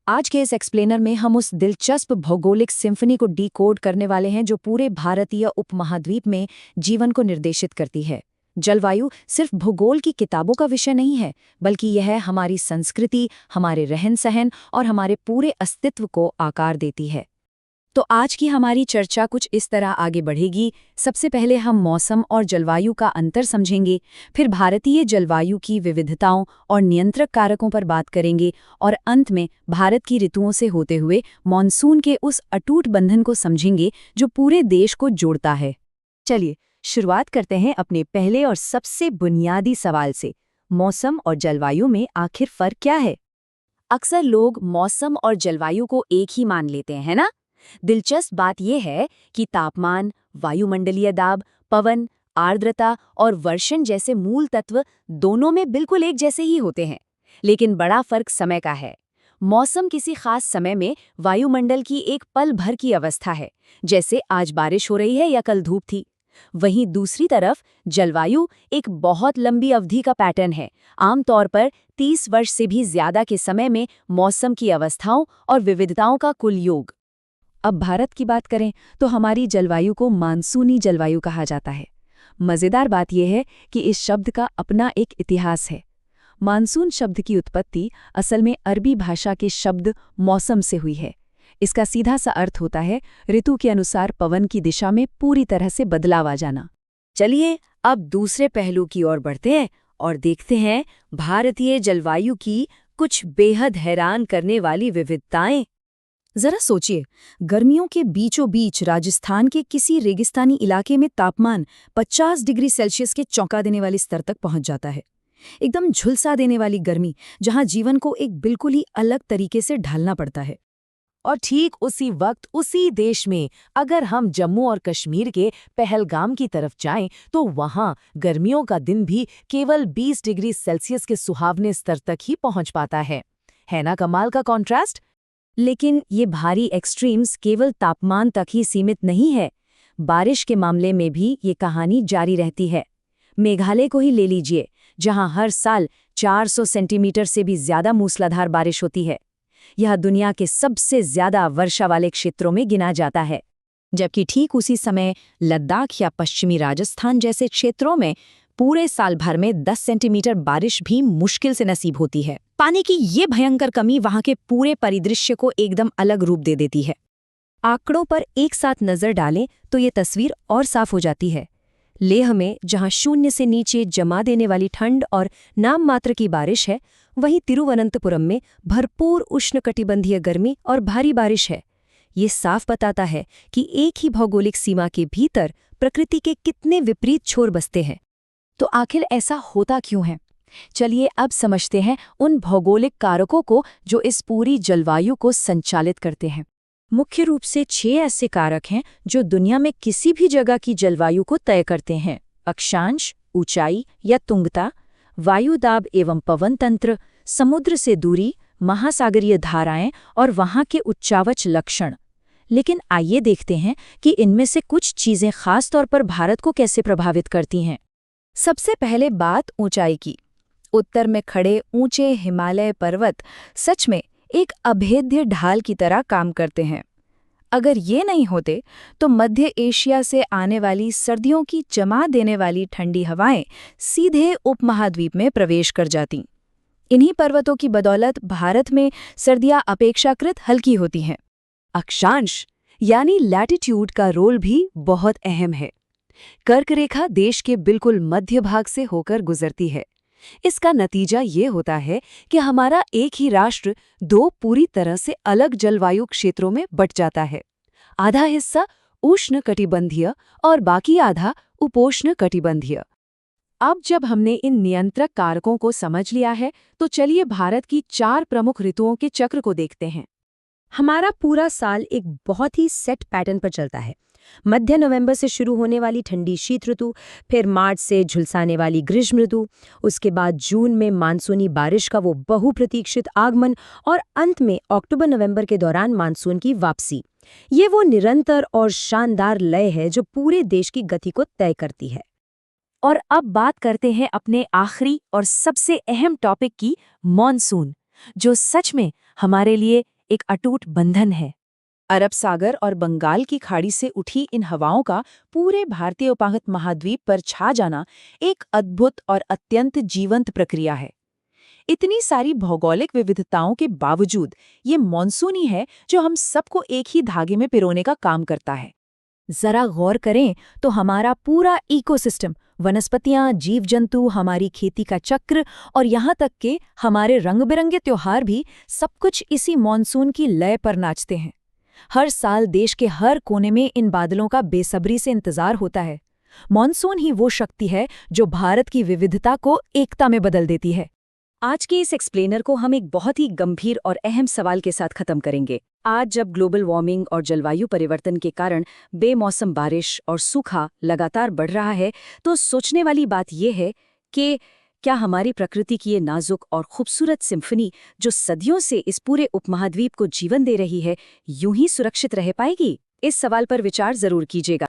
आज के इस एक्सप्लेनर में हम उस दिलचस्प भौगोलिक सिम्फनी को डिकोड करने वाले हैं जो पूरे भारतीय उपमहाद्वीप में जीवन को निर्देशित करती है। जलवायु सिर्फ भूगोल की किताबों का विषय नहीं है, बल्कि यह हमारी संस्कृति, हमारे रहन-सहन और हमारे पूरे अस्तित्व को आकार देती है। तो आज की हमारी चर्चा कुछ इस तरह आगे बढ़ेगी। सबसे पहले हम मौसम और जलवायु का अंतर समझेंगे, फिर भारतीय जलवायु की विविधताओं और नियंत्रक कारकों पर बात करेंगे और अंत में भारत की ऋतुओं से होते हुए मॉनसून के उस अटूट बंधन को समझेंगे जो पूरे देश को जोड़ता है। चलिए शुरुआत करते हैं अपने पहले और सबसे बुनियादी सवाल से। मौसम और जलवायु में आखिर फर्क क्या है? अक्सर लोग मौसम और जलवायु को एक ही मान लेते हैं, है ना? दिलचस्प बात यह है कि तापमान, वायुमंडलीय दाब, पवन, आर्द्रता और वर्षण जैसे मूल तत्व दोनों में बिल्कुल एक जैसे ही होते हैं, लेकिन बड़ा फर्क समय का है। मौसम किसी खास समय में वायुमंडल की एक पल भर की अवस्था है, जैसे आज बारिश हो रही है या कल धूप थी। वहीं दूसरी तरफ जलवायु एक बहुत लंबी अवधि का पैटर्न है, आमतौर पर 30 वर्ष से भी ज्यादा के समय में मौसम की अवस्थाओं और विविधताओं का कुल योग। अब भारत की बात करें तो हमारी जलवायु को मानसूनी जलवायु कहा जाता है। मज़ेदार बात यह है कि इस शब्द का अपना एक इतिहास है। मानसून शब्द की उत्पत्ति असल में अरबी भाषा के शब्द मौसम से हुई है। इसका सीधा सा अर्थ होता है ऋतु के अनुसार पवन की दिशा में पूरी तरह से बदलाव आ जाना। चलिए अब दूसरे पहलू की ओर बढ़ते हैं और देखते हैं भारतीय जलवायु की कुछ बेहद हैरान करने वाली विविधताएं। जरा सोचिए, गर्मियों के बीचों बीच राजस्थान के किसी रेगिस्तानी इलाके में तापमान 50 डिग्री सेल्सियस के चौंका देने वाले स्तर तक पहुंच जाता है। एकदम झुलसा देने वाली गर्मी, जहां जीवन को एक बिल्कुल ही अलग तरीके से ढालना पड़ता है। और ठीक उसी वक्त उसी देश में अगर हम जम्मू और कश्मीर के पहलगाम की तरफ जाएं तो वहां गर्मियों का दिन भी केवल 20 डिग्री सेल्सियस के सुहावने स्तर तक ही पहुंच पाता है ना कमाल का कॉन्ट्रास्ट? लेकिन ये भारी एक्सट्रीम्स केवल तापमान तक ही सीमित नहीं है। बारिश के मामले में भी ये कहानी जारी रहती है। मेघालय को ही ले लीजिए, जहां हर साल 400 सेंटीमीटर से भी ज्यादा मूसलाधार बारिश होती है। यह दुनिया के सबसे ज्यादा वर्षा वाले क्षेत्रों में गिना जाता है। जबकि ठीक उसी समय लद्दाख या पश्चिमी राजस्थान जैसे क्षेत्रों में पूरे साल भर में 10 सेंटीमीटर बारिश भी मुश्किल से नसीब होती है। पानी की ये भयंकर कमी वहां के पूरे परिदृश्य को एकदम अलग रूप दे देती है। आंकड़ों पर एक साथ नजर डालें तो ये तस्वीर और साफ हो जाती है। लेह में जहां शून्य से नीचे जमा देने वाली ठंड और नाम मात्र की बारिश है, वहीं तिरुवनंतपुरम में भरपूर उष्णकटिबंधीय गर्मी और भारी बारिश है। ये साफ बताता है कि एक ही भौगोलिक सीमा के भीतर प्रकृति के कितने विपरीत छोर बसते हैं। तो आखिर ऐसा होता क्यों है? चलिए अब समझते हैं उन भौगोलिक कारकों को जो इस पूरी जलवायु को संचालित करते हैं। मुख्य रूप से 6 ऐसे कारक हैं जो दुनिया में किसी भी जगह की जलवायु को तय करते हैं: अक्षांश, ऊंचाई या तुंगता, वायु दाब एवं पवन तंत्र, समुद्र से दूरी, महासागरीय धाराएं और वहां के उच्चावच लक्षण। लेकिन आइए देखते हैं कि इनमें से कुछ चीजें खास तौर पर भारत को कैसे प्रभावित करती हैं। सबसे पहले बात ऊंचाई की। उत्तर में खड़े ऊंचे हिमालय पर्वत सच में एक अभेद्य ढाल की तरह काम करते हैं। अगर ये नहीं होते तो मध्य एशिया से आने वाली सर्दियों की जमा देने वाली ठंडी हवाएं सीधे उपमहाद्वीप में प्रवेश कर जातीं। इन्हीं पर्वतों की बदौलत भारत में सर्दियां अपेक्षाकृत हल्की होती हैं। अक्षांश यानी लैटिट्यूड का रोल भी बहुत अहम है। कर्क रेखा देश के बिल्कुल मध्य भाग से होकर गुजरती है। इसका नतीजा ये होता है कि हमारा एक ही राष्ट्र 2 पूरी तरह से अलग जलवायु क्षेत्रों में बंट जाता है। आधा हिस्सा उष्ण कटिबंधीय और बाकी आधा उपोष्ण कटिबंधीय। अब जब हमने इन नियंत्रक कारकों को समझ लिया है तो चलिए भारत की 4 प्रमुख ऋतुओं के चक्र को देखते हैं। हमारा पूरा साल एक बहुत ही सेट पैटर्न पर चलता है। मध्य नवंबर से शुरू होने वाली ठंडी शीत ऋतु, फिर मार्च से झुलसाने वाली ग्रीष्म ऋतु, उसके बाद जून में मानसूनी बारिश का वो बहुप्रतीक्षित आगमन और अंत में अक्टूबर-नवंबर के दौरान मानसून की वापसी। ये वो निरंतर और शानदार लय है जो पूरे देश की गति को तय करती है। और अब बात करते हैं अपने आखिरी और सबसे अहम टॉपिक की, मॉनसून। जो सच में हमारे लिए एक अटूट बंधन है। अरब सागर और बंगाल की खाड़ी से उठी इन हवाओं का पूरे भारतीय उपमहाद्वीप महाद्वीप पर छा जाना एक अद्भुत और अत्यंत जीवंत प्रक्रिया है। इतनी सारी भौगोलिक विविधताओं के बावजूद ये मानसून ही है जो हम सबको एक ही धागे में पिरोने का काम करता है। जरा गौर करें तो हमारा पूरा इकोसिस्टम, वनस्पतियां, जीव जंतु, हमारी खेती का चक्र और यहाँ तक कि हमारे रंग-बिरंगे त्योहार भी सब कुछ इसी मॉनसून की लय पर नाचते हैं। हर साल देश के हर कोने में इन बादलों का बेसब्री से इंतजार होता है। मॉनसून ही वो शक्ति है जो भारत की विविधता को एकता में बदल देती है। आज के इस एक्सप्लेनर को हम एक बहुत ही गंभीर और अहम सवाल के साथ खत्म करेंगे। आज जब ग्लोबल वार्मिंग और जलवायु परिवर्तन के कारण बेमौसम बारिश और सूखा लगातार बढ़ रहा है, तो सोचने वाली बात यह है कि क्या हमारी प्रकृति की ये नाजुक और खूबसूरत सिम्फनी जो सदियों से इस पूरे उपमहाद्वीप को जीवन दे रही है, यूं ही सुरक्षित रह पाएगी? इस सवाल पर विचार जरूर कीजिएगा।